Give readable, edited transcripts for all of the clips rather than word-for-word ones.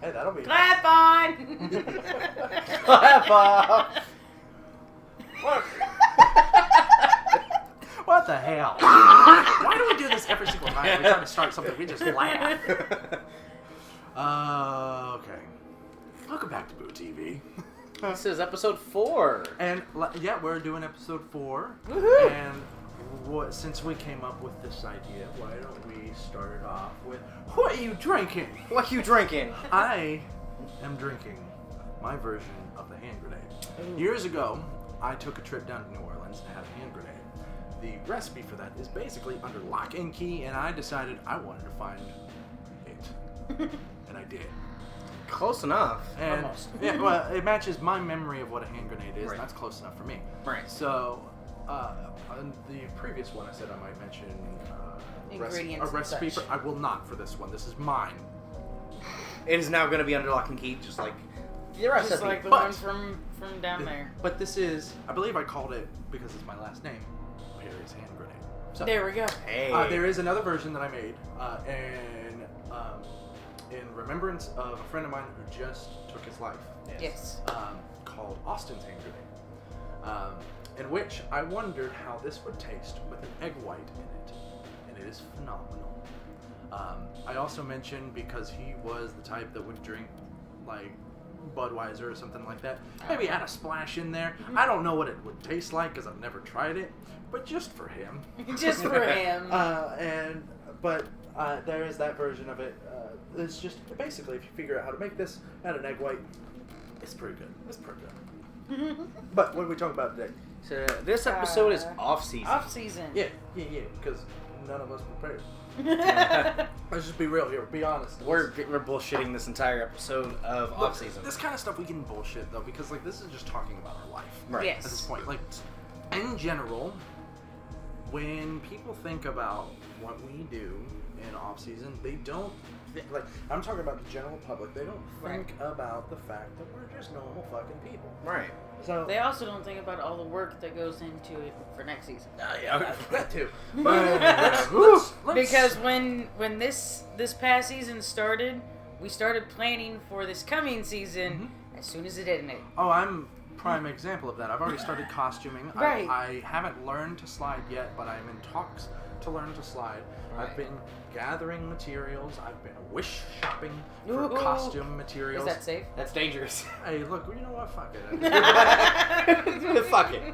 Hey, that'll be Clap on! Clap on! What? What the hell? Why do we do this every single time we try to start something? We just laugh. Okay. Welcome back to BooTv. This is episode 4. And yeah, we're doing episode 4. Woohoo! And since we came up with this idea, why don't we start it off with, what are you drinking? What you drinking? I am drinking my version of the hand grenade. Years ago, I took a trip down to New Orleans and had a hand grenade. The recipe for that is basically under lock and key, and I decided I wanted to find it. And I did. Close enough. And Almost. yeah, well, it matches my memory of what a hand grenade is, Right. and that's close enough for me. Right. So, on the previous one, I said I might mention Ingredients a and recipe. such. I will not for this one. This is mine. It is now going to be under lock and key, just like the recipe. Just like the But- one from down there. But this is, I believe I called it, because it's my last name, Perry's hand grenade. So, There we go. Hey. there is another version that I made, in remembrance of a friend of mine who just took his life. Yes. Called Austin's hand grenade. In which I wondered how this would taste with an egg white in it, and it is phenomenal. I also mentioned, because he was the type that would drink like Budweiser or something like that, maybe add a splash in there. I don't know what it would taste like because I've never tried it, but just for him. Just for him. But there is that version of it. It's just basically, if you figure out how to make this, add an egg white. It's pretty good. It's pretty good. But what are we talking about today? So this episode is off season. Off season. Yeah, because none of us prepared. Let's just be real here. Be honest. We're bullshitting this entire episode of Look, off season. This kind of stuff we can bullshit though, because like this is just talking about our life. Right. Yes. At this point, like in general, when people think about what we do in off season, they don't like. I'm talking about the general public. They don't think about the fact that we're just normal fucking people. Right. So They also don't think about all the work that goes into it for next season. yeah, that too. But let's Because when this past season started, we started planning for this coming season as soon as it ended. Oh, I'm prime example of that. I've already started costuming. Right. I haven't learned to slide yet, but I'm in talks to learn to slide. Right. I've been gathering materials. I've been wish shopping for Ooh. costume materials. Is that safe? That's dangerous. Hey, look, you know what? Fuck it. Fuck it.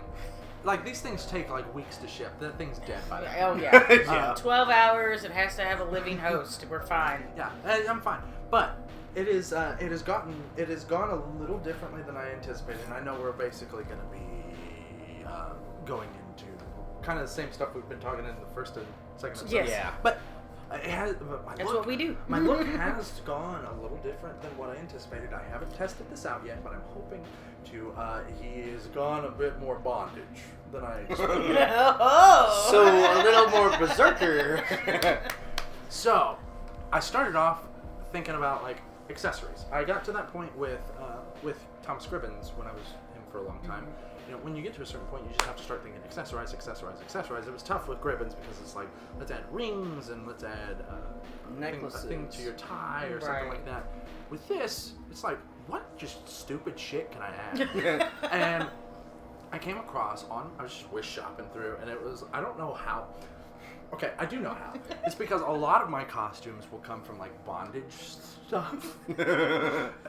Like, these things take, like, weeks to ship. That thing's dead by then. Oh yeah. Yeah. 12 hours. It has to have a living host. We're fine. Yeah, I'm fine. But it has gone a little differently than I anticipated, and I know we're basically going to be going into kind of the same stuff we've been talking in the first and second episode. Yes. Yeah. But it has. But my That's look, what we do. My look has gone a little different than what I anticipated. I haven't tested this out yet, but I'm hoping to. He has gone a bit more bondage than I expected. Oh. So a little more berserker. So, I started off thinking about like accessories. I got to that point with Thomas Scribbins when I was him for a long time. You know, when you get to a certain point, you just have to start thinking accessorize. It was tough with Gribbins because it's like, let's add rings and let's add a thing to your tie or something Right. like that. With this, it's like, what just stupid shit can I add? And I came across I was just wish shopping through, and it was, I don't know how. Okay, I do know how. It's because a lot of my costumes will come from like bondage stuff.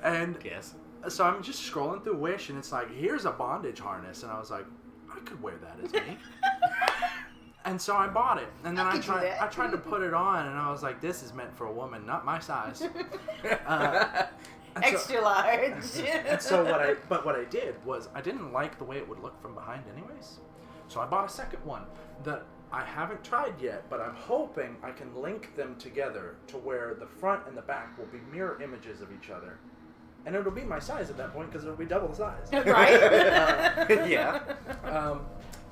And Yes. so I'm just scrolling through Wish, and it's like, here's a bondage harness, and I was like, I could wear that as me. And so I bought it, and then I could do that. tried to put it on, and I was like, this is meant for a woman, not my size. And so- Extra large. and so what I did was I didn't like the way it would look from behind anyways. So I bought a second one that I haven't tried yet, but I'm hoping I can link them together to where the front and the back will be mirror images of each other. And it'll be my size at that point because it'll be double the size. Right? Yeah.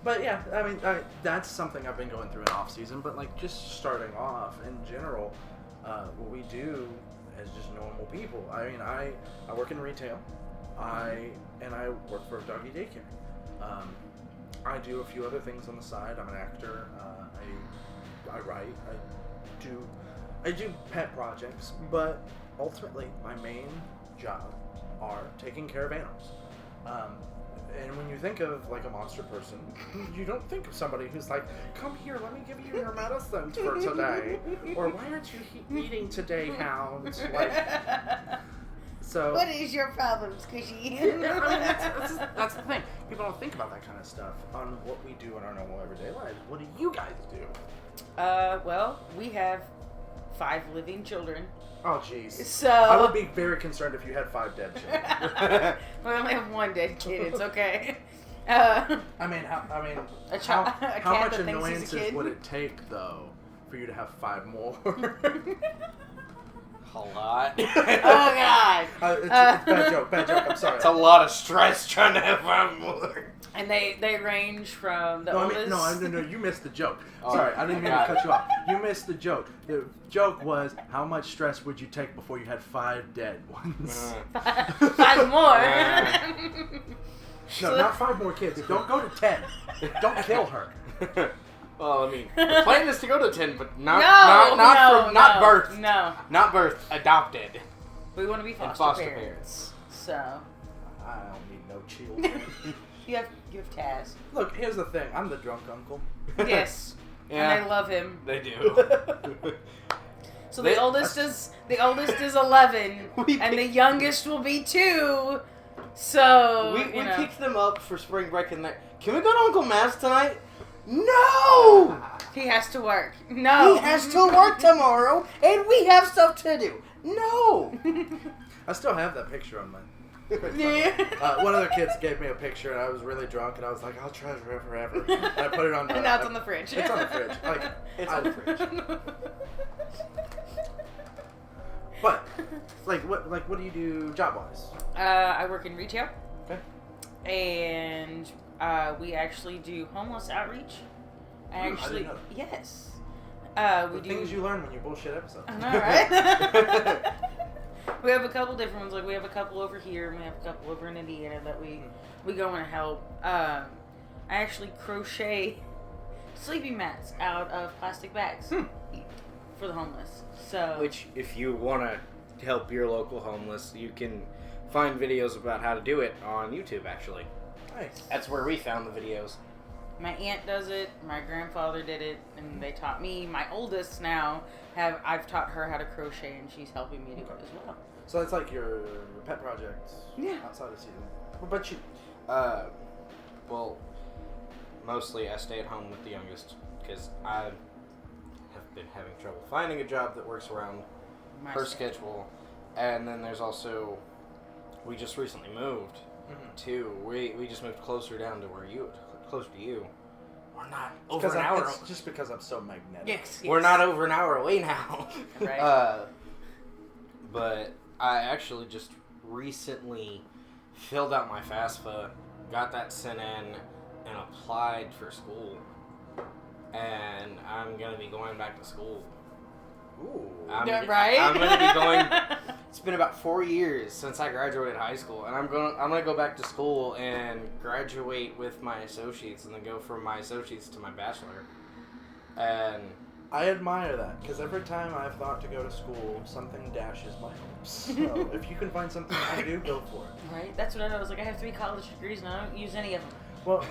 But yeah, I mean, that's something I've been going through in off season. But like just starting off in general, what we do as just normal people. I mean, I work in retail. I work for a doggy daycare. I do a few other things on the side. I'm an actor. I write. I do pet projects. But ultimately, my main job are taking care of animals. And when you think of like a monster person, you don't think of somebody who's like, come here, let me give you your medicine for today. Or why aren't you eating today, hound? Like, so. What is your problem, Squishy? That's the thing. People don't think about that kind of stuff on what we do in our normal everyday lives. What do you guys do? Well, we have 5 living children. Oh, jeez. So I would be very concerned if you had 5 dead children. We only have 1 dead kid. It's okay. I mean, how a cat much that thinks he's a annoyances kid? would it take, though, for you to have 5 more? A lot. Oh God! It's bad joke. I'm sorry. It's a lot of stress trying to have 5 more. And they range from the oldest. No, you missed the joke. Oh, Sorry, I didn't mean to got cut you off. You missed the joke. The joke was, how much stress would you take before you had 5 dead ones? 5 more. No, not 5 more kids. Don't go to 10. Don't kill her. Well, I mean, the plan is to go to 10, but not birth. No. Not birth, adopted. We want to be And foster parents. So I don't need no children. you have Taz. Look, here's the thing. I'm the drunk uncle. Yes. Yeah. And they love him. They do. So the oldest is 11, We and the youngest will be 2. So we you know. picked them up for spring break and can we go to Uncle Matt's tonight? No! He has to work. No. He has to work tomorrow, and we have stuff to do. No! I still have that picture on my. Yeah. One of the kids gave me a picture, and I was really drunk, and I was like, "I'll treasure it forever." And I put it on. And now it's on the fridge. It's on the fridge. Like It's on the fridge. But what do you do job wise? I work in retail. Okay. And we actually do homeless outreach. I didn't know that. Yes. We do Things you learn when you bullshit episodes. I know, right? We have a couple different ones. Like we have a couple over here, and we have a couple over in Indiana that we go and help. I actually crochet sleeping mats out of plastic bags for the homeless. So, Which, if you want to help your local homeless, you can find videos about how to do it on YouTube, actually. Nice. That's where we found the videos. my aunt does it, my grandfather did it, and they taught me. My oldest now I've taught her how to crochet, and she's helping me do it as well. So that's like your pet project. Yeah. Outside of season. What about you? Well, mostly I stay at home with the youngest because I have been having trouble finding a job that works around her schedule. And then there's also, we just recently moved to, we just moved closer down to closer to you. We're not over an hour. It's just because I'm so magnetic. Yes. We're not over an hour away now. Right. But I actually just recently filled out my FAFSA, got that sent in, and applied for school. And I'm going to be going back to school. Ooh. I'm Right? I'm going to be going. It's been about 4 years since I graduated high school, and I'm going to go back to school and graduate with my associates, and then go from my associates to my bachelor. And I admire that, because every time I've thought to go to school, something dashes my hopes. So if you can find something to do, go for it. Right? That's what I was like. I have 3 college degrees, and I don't use any of them. Well,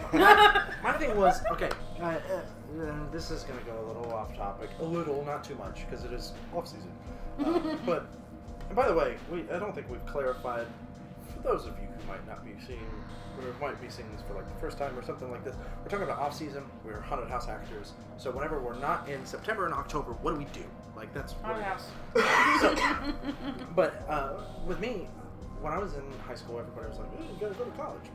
my thing was, okay, this is going to go a little off topic. A little, not too much, because it is off-season. But, and by the way, I don't think we've clarified, for those of you who might not be seeing, or might be seeing this for like the first time or something like this, we're talking about off-season, we're haunted house actors, so whenever we're not in September and October, what do we do? Like, that's what Haunted house. So, but with me, when I was in high school, everybody was like, "You gotta go to college."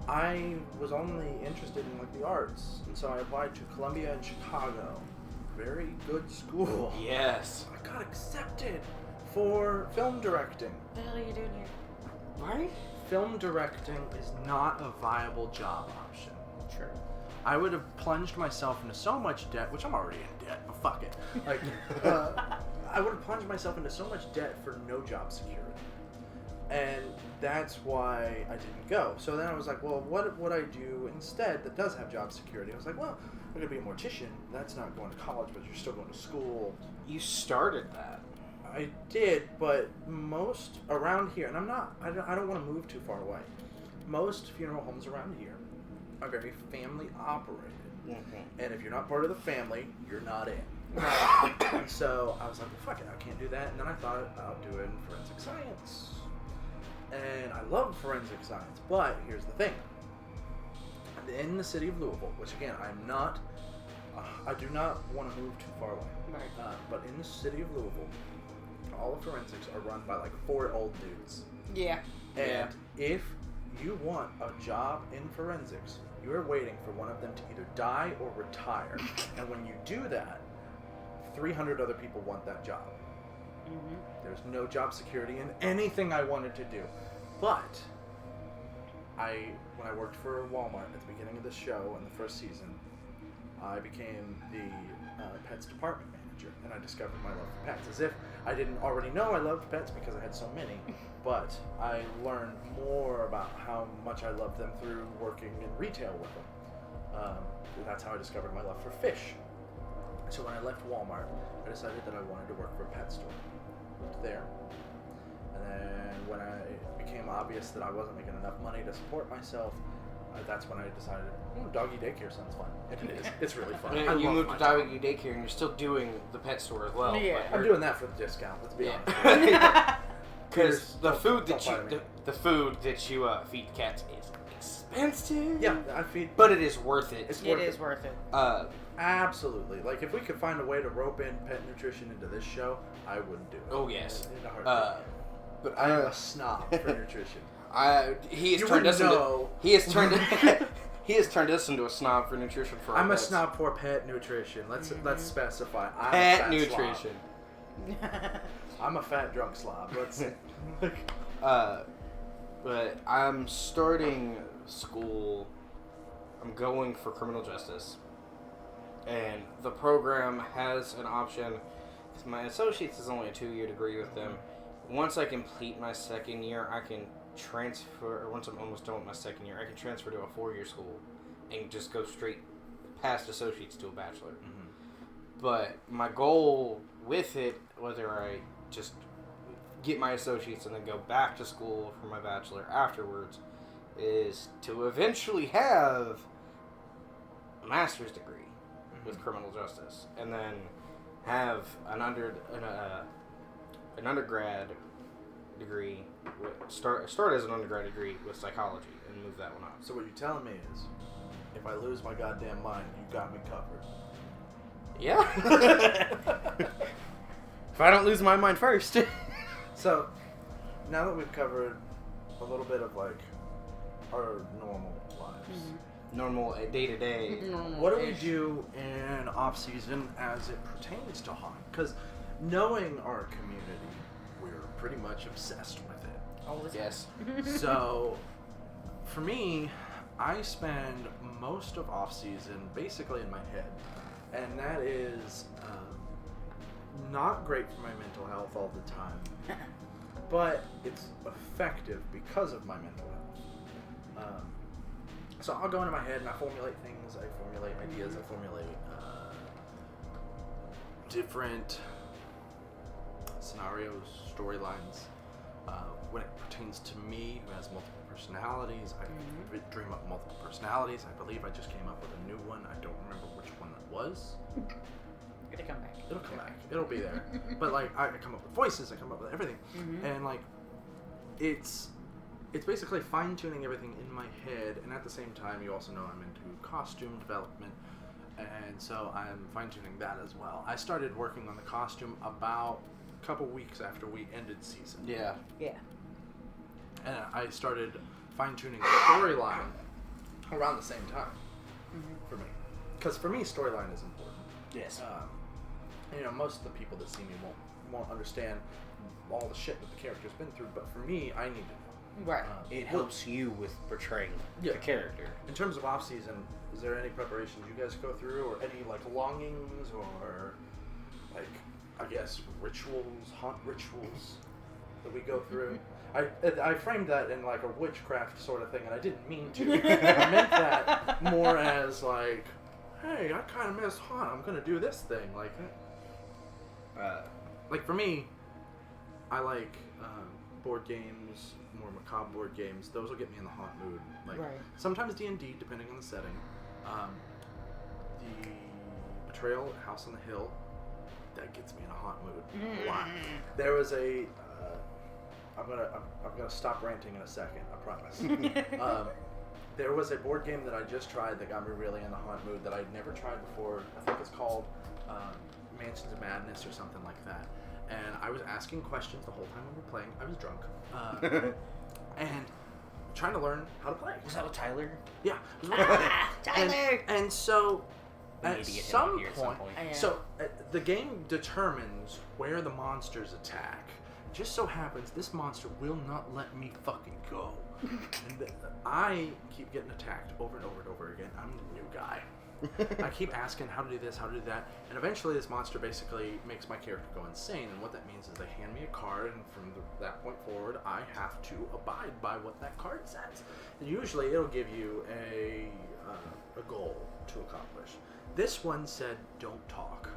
I was only interested in like the arts, and so I applied to Columbia in Chicago. Very good school. yes. I got accepted for film directing. What the hell are you doing here? Right? Film directing is not a viable job option. Sure. I would have plunged myself into so much debt, which I'm already in debt, but fuck it. Like, I would have plunged myself into so much debt for no job security. And that's why I didn't go. So then I was like, well, what would I do instead that does have job security? I was like, well, I'm going to be a mortician. That's not going to college, but you're still going to school. You started that. I did, but most around here, and I don't want to move too far away. Most funeral homes around here are very family operated. Mm-hmm. And if you're not part of the family, you're not in. So I was like, well, fuck it, I can't do that. And then I thought about doing forensic science. And I love forensic science, but here's the thing. In the city of Louisville, which again, I do not want to move too far away. Right. But in the city of Louisville, all of forensics are run by like 4 old dudes. Yeah. And if you want a job in forensics, you are waiting for one of them to either die or retire. And when you do that, 300 other people want that job. Mm-hmm. There's no job security in anything I wanted to do. But when I worked for Walmart at the beginning of the show in the first season, I became the pets department manager, and I discovered my love for pets. As if I didn't already know I loved pets because I had so many, but I learned more about how much I love them through working in retail with them. That's how I discovered my love for fish. So when I left Walmart, I decided that I wanted to work for a pet store. Moved there. And then when it became obvious that I wasn't making enough money to support myself, that's when I decided, doggy daycare sounds fun. And it is. It's really fun. You moved to doggy daycare and you're still doing the pet store as well. Yeah. I'm doing that for the discount, let's be honest. Because the food that you feed cats is expensive. Yeah, I feed. But it is worth it. It is worth it. Absolutely. Like, if we could find a way to rope in pet nutrition into this show, I would do it. Oh, yes. In a heartbeat. But I am a snob for nutrition. He has turned us into a snob for nutrition for our I'm pets. a snob for pet nutrition. Let's specify. I'm pet a fat nutrition. I'm a fat drunk slob. Let's but I'm starting school. I'm going for criminal justice. And the program has an option, because my associates is only a 2-year degree with them. Once I complete my second year, I can transfer, or once I'm almost done with my second year, I can transfer to a 4-year school and just go straight past associates to a bachelor. Mm-hmm. But my goal with it, whether I just get my associates and then go back to school for my bachelor afterwards, is to eventually have a master's degree with criminal justice, and then have an undergrad degree. Start as an undergrad degree with psychology and move that one up. So what you're telling me is, if I lose my goddamn mind, you got me covered. Yeah. If I don't lose my mind first. So, now that we've covered a little bit of like our normal lives. Mm-hmm. Normal day-to-day. What do we do in off-season as it pertains to haunt? Because knowing our community, we're pretty much obsessed with it. All the time. Yes. So, for me, I spend most of off-season basically in my head. And that is not great for my mental health all the time. But it's effective because of my mental health. So I'll go into my head and I formulate things, I formulate ideas, I formulate different scenarios, storylines. When it pertains to me, who has multiple personalities, I dream up multiple personalities. I believe I just came up with a new one. I don't remember which one that was. It'll come back. It'll come back. It'll be there. But like, I come up with voices, I come up with everything. Mm-hmm. And like, it's basically fine-tuning everything in my head, and at the same time, you also know I'm into costume development, and so I'm fine-tuning that as well. I started working on the costume about a couple weeks after we ended season. Yeah. Yeah. And I started fine-tuning the storyline around the same time for me. Because for me, storyline is important. Yes. Most of the people that see me won't understand all the shit that the character's been through, but for me, I need to know. Right. It helps you with portraying the character. In terms of off-season, is there any preparations you guys go through, or any, like, longings, or, like, I guess, haunt rituals that we go through? I framed that in, like, a witchcraft sort of thing, and I didn't mean to. I meant that more as, like, hey, I kind of miss haunt. I'm going to do this thing. Like, for me, I like board games, more macabre board games. Those will get me in the haunt mood. Like sometimes D&D, depending on the setting. The Betrayal at House on the Hill, that gets me in a haunt mood a lot. There was a I'm gonna stop ranting in a second, I promise. There was a board game that I just tried that got me really in the haunt mood that I'd never tried before. I think it's called Mansions of Madness or something like that. And I was asking questions the whole time we were playing. I was drunk. And trying to learn how to play. Was that with Tyler? Yeah. Tyler! And so at some point, the game determines where the monsters attack. Just so happens this monster will not let me fucking go. And I keep getting attacked over and over and over again. I'm the new guy. I keep asking how to do this, how to do that, and eventually this monster basically makes my character go insane, and what that means is they hand me a card, and from that point forward, I have to abide by what that card says. And usually it'll give you a goal to accomplish. This one said, don't talk.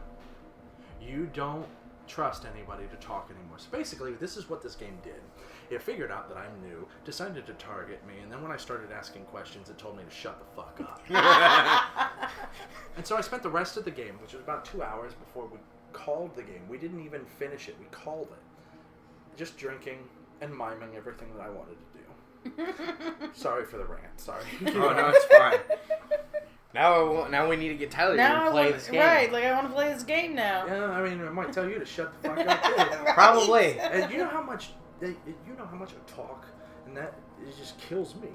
You don't trust anybody to talk anymore. So basically, this is what this game did. It figured out that I'm new, decided to target me, and then when I started asking questions, it told me to shut the fuck up. And so I spent the rest of the game, which was about 2 hours before we called the game. We didn't even finish it. We called it. Just drinking and miming everything that I wanted to do. Sorry for the rant. Sorry. Oh, no, it's fine. Now we need to get Tyler to play this game. Right, like I want to play this game now. Yeah, I mean, I might tell you to shut the fuck up too. Right. Probably. And you know how much I talk, and that it just kills me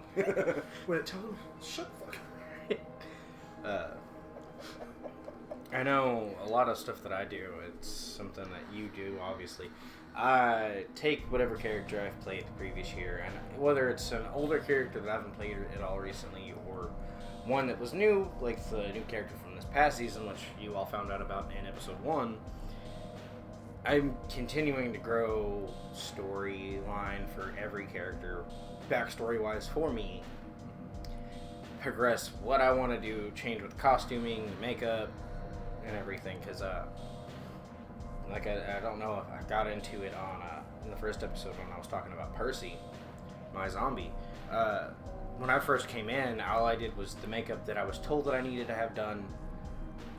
when it tells me shut the fuck up. I know a lot of stuff that I do. It's something that you do, obviously. I take whatever character I've played the previous year, and whether it's an older character that I haven't played at all recently, or one that was new, like the new character from this past season, which you all found out about in episode 1, I'm continuing to grow storyline for every character, backstory-wise for me. Progress what I want to do, change with costuming, makeup, and everything, because like I don't know if I got into it on in the first episode when I was talking about Percy, my zombie. When I first came in, all I did was the makeup that I was told that I needed to have done,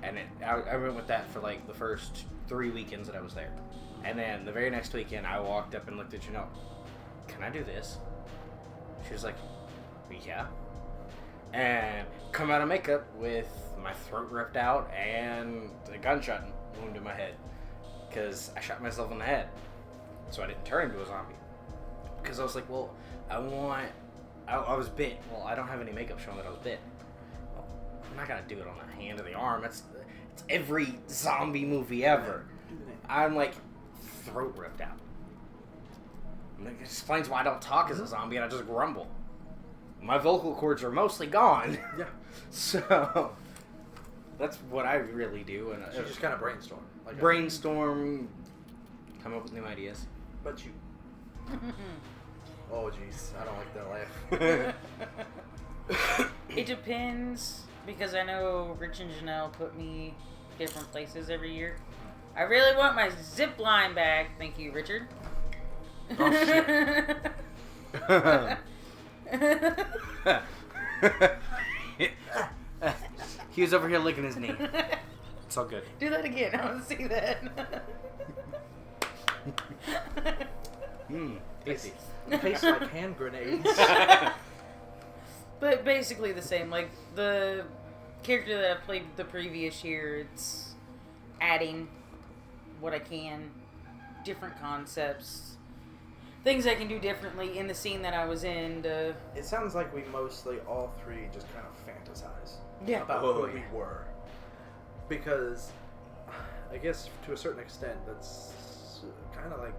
and I went with that for like the first 3 weekends that I was there. And then the very next weekend, I walked up and looked at Janelle. Can I do this? She was like, yeah. And come out of makeup with my throat ripped out and a gunshot wound in my head because I shot myself in the head. So I didn't turn into a zombie. Because I was like, well, I was bit. Well, I don't have any makeup showing that I was bit. Well, I'm not going to do it on the hand or the arm. It's every zombie movie ever. I'm like, throat ripped out. It explains why I don't talk as a zombie and I just grumble. My vocal cords are mostly gone. Yeah. So that's what I really do. And so you just kind of brainstorm. Like brainstorm, come up with new ideas. But you. Oh jeez, I don't like that laugh. It depends, because I know Rich and Janelle put me different places every year. I really want my zip line bag. Thank you, Richard. Oh shit. He was over here licking his knee. It's all good. Do that again. I want to see that. Tasty. Tastes like hand grenades. But basically the same. Like the character that I played the previous year, it's adding what I can, different concepts, things I can do differently in the scene that I was in. It sounds like we mostly all three just kind of fantasize about who we were, because I guess to a certain extent that's kind of like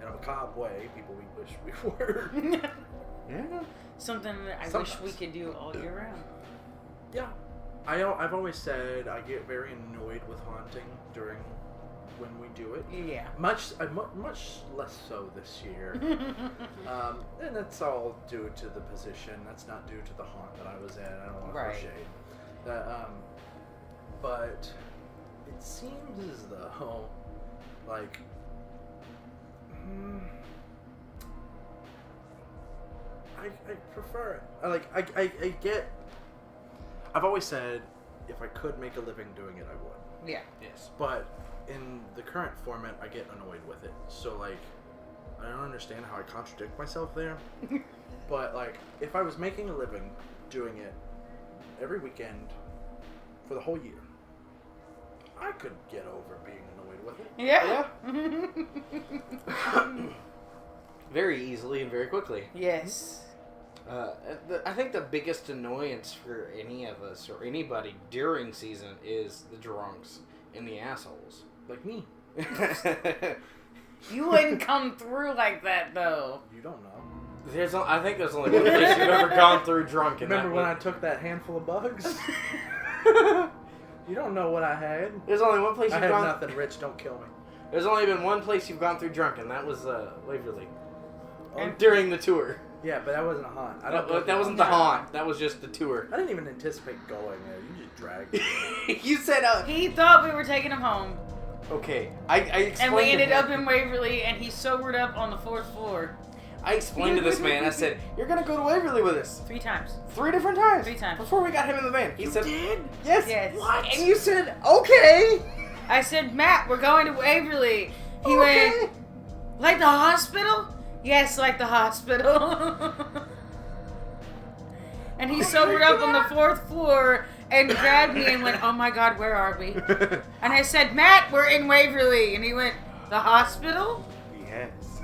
in a macabre way people we wish we were. Yeah. Something that I wish we could do all year round. Yeah. I've always said I get very annoyed with haunting during when we do it. Yeah. Much less so this year. And that's all due to the position. That's not due to the haunt that I was in. I don't want to throw shade. But it seems as though, like, I prefer it. I get. I've always said, if I could make a living doing it, I would. Yeah. Yes. But in the current format, I get annoyed with it. So, like, I don't understand how I contradict myself there. But, like, if I was making a living doing it every weekend for the whole year, I could get over being annoyed with it. Yeah. Very easily and very quickly. Yes. I think the biggest annoyance for any of us or anybody during season is the drunks and the assholes. Like me. You wouldn't come through like that, though. You don't know. I think there's only one place you've ever gone through drunk. Remember when I took that handful of bugs? You don't know what I had. There's only one place I you've had gone. nothing. Rich, don't kill me. There's only been one place you've gone through drunk, and that was Waverly. And During the tour. Yeah, but that wasn't a haunt. That wasn't the haunt. That was just the tour. I didn't even anticipate going there. You just dragged me. You said, he thought we were taking him home. Okay, I explained. And we ended to him. up in Waverly, and he sobered up on the 4th floor. I explained to this man. I said, "You're gonna go to Waverly with us 3 times. 3 different times. 3 times. Before we got him in the van." He said, did? Yes. Yes. What? And you said, "Okay." I said, Matt, we're going to Waverly. He Okay. went, like the hospital? Yes, like the hospital. And he sobered up on the 4th floor and grabbed me and went, oh my God, where are we? And I said, Matt, we're in Waverly. And he went, the hospital? Yes.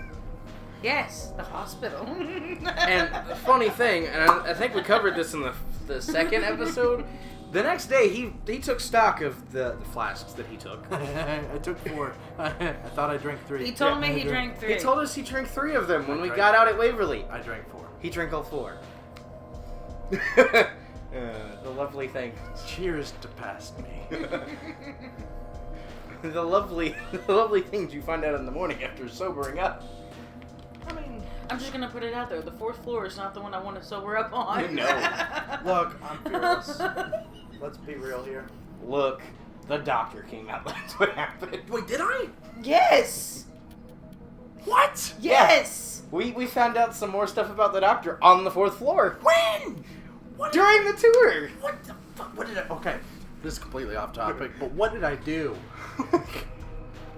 Yes, the hospital. And the funny thing, and I think we covered this in the second episode. The next day, he took stock of the flasks that he took. I took 4. I thought I drank 3. He told me he drank 3. He told us he drank 3 of them when I we drank- got out at Waverly. I drank 4. He drank all 4. The lovely thing. Cheers to past me. The lovely things you find out in the morning after sobering up. I mean, I'm just going to put it out there. The 4th floor is not the one I want to sober up on. No. look, I'm fearless. Let's be real here. Look, the doctor came out. That's what happened. Wait, did I? Yes. What? Yes. We found out some more stuff about the doctor on the 4th floor. When? What? During the tour. What the fuck? What did I? Okay, this is completely off topic, but what did I do?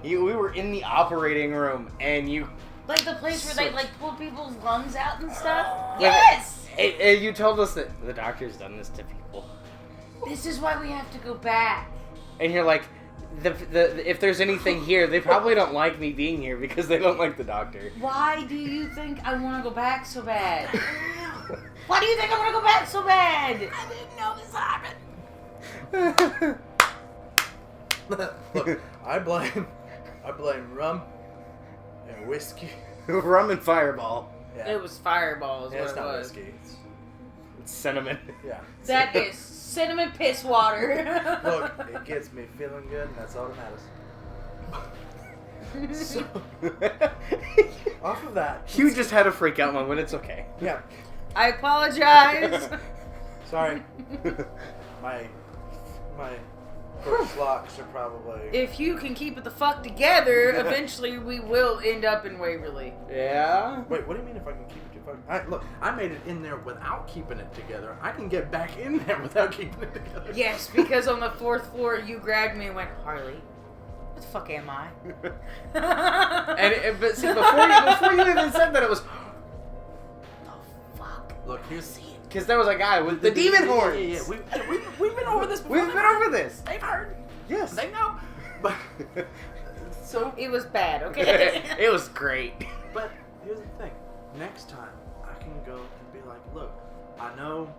We were in the operating room, and you... Like the place where they like pull people's lungs out and stuff? Yeah. Yes! And you told us that the doctor's done this to people. This is why we have to go back. And you're like, if there's anything here, they probably don't like me being here because they don't like the doctor. Why do you think I want to go back so bad? Why do you think I want to go back so bad? I didn't know this happened. Look, I blame rum and whiskey. Rum and Fireball. Yeah. It was Fireball is Yeah, it's what it not was. whiskey. It's cinnamon. Yeah. That is cinnamon piss water. Look, it gets me feeling good, and that's all that matters. So, off of that. You just had a freak out moment. It's okay. Yeah. I apologize. Sorry. My first locks are probably. If you can keep it the fuck together, eventually we will end up in Waverly. Yeah? Wait, what do you mean if I can keep it together? Look, I made it in there without keeping it together. I can get back in there without keeping it together. Yes, because on the 4th floor you grabbed me and went, Harley, what the fuck am I? But see, before you even said that, it was... The fuck? Look, here's. Because there was a guy with the demon horns. Yeah. We've been over this before. We've been over this. They've heard. Yes. They know. But so. It was bad, okay? It was great. But here's the thing. Next time, I can go and be like, look, I know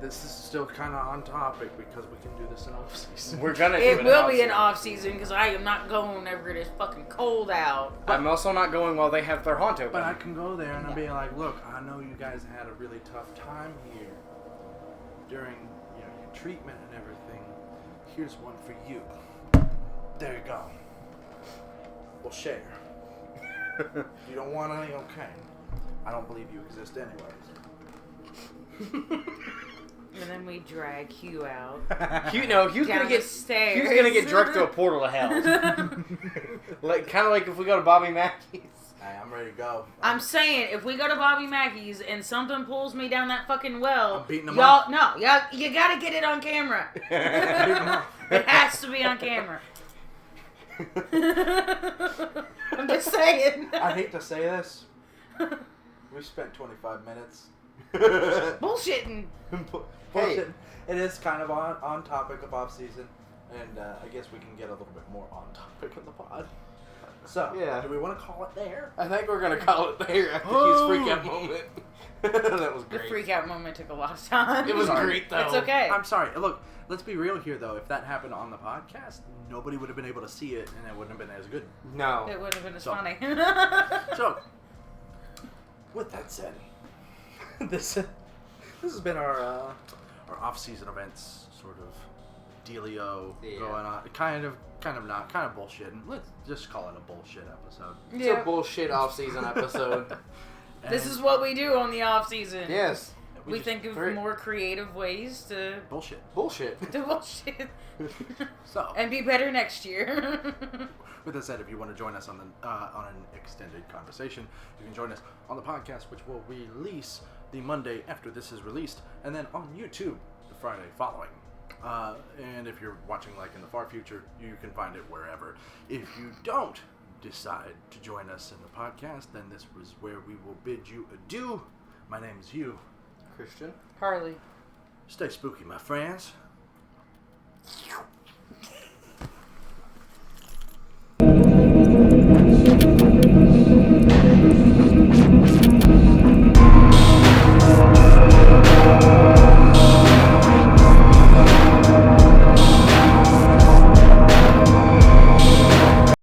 this is still kind of on topic because we can do this in off season. We're gonna do It it will be in an off season because I am not going whenever it is fucking cold out. I'm also not going while they have their haunt open. But I can go there and I'll be like, look, I know you guys had a really tough time here during your treatment and everything. Here's one for you. There you go. We'll share. You don't want any? Okay. I don't believe you exist anyways. And then we drag Hugh out. Hugh's Down gonna the get stairs. Hugh's gonna get drugged to a portal to hell. Like kind of like if we go to Bobby Mackey's. Hey, I'm ready to go. I'm saying, if we go to Bobby Mackey's and something pulls me down that fucking well, I'm beating them y'all, up. no, you gotta get it on camera. It has to be on camera. I'm just saying. I hate to say this. We spent 25 minutes. Bullshitting. Bullshit. It is kind of on topic of off season, and I guess we can get a little bit more on topic in the pod. So, yeah. Do we want to call it there? I think we're gonna call it there after his freak out moment. That was The great. freak out moment took a lot of time. It was great though. It's okay. I'm sorry. Look, let's be real here though. If that happened on the podcast, nobody would have been able to see it, and it wouldn't have been as good. No. It wouldn't have been as So- funny. So, with that said, this has been our off-season events sort of dealio going on. Kind of not. Kind of bullshitting. Let's just call it a bullshit episode. It's a bullshit off-season episode. This is what we do on the off season. Yes. We think of more creative ways to Bullshit. Bullshit. bullshit. So, And be better next year. with that said, if you want to join us on an extended conversation, you can join us on the podcast, which will release the Monday after this is released, and then on YouTube the Friday following. And if you're watching like in the far future, you can find it wherever. If you don't decide to join us in the podcast, then this was where we will bid you adieu. My name is Hugh. Christian. Harley. Stay spooky, my friends.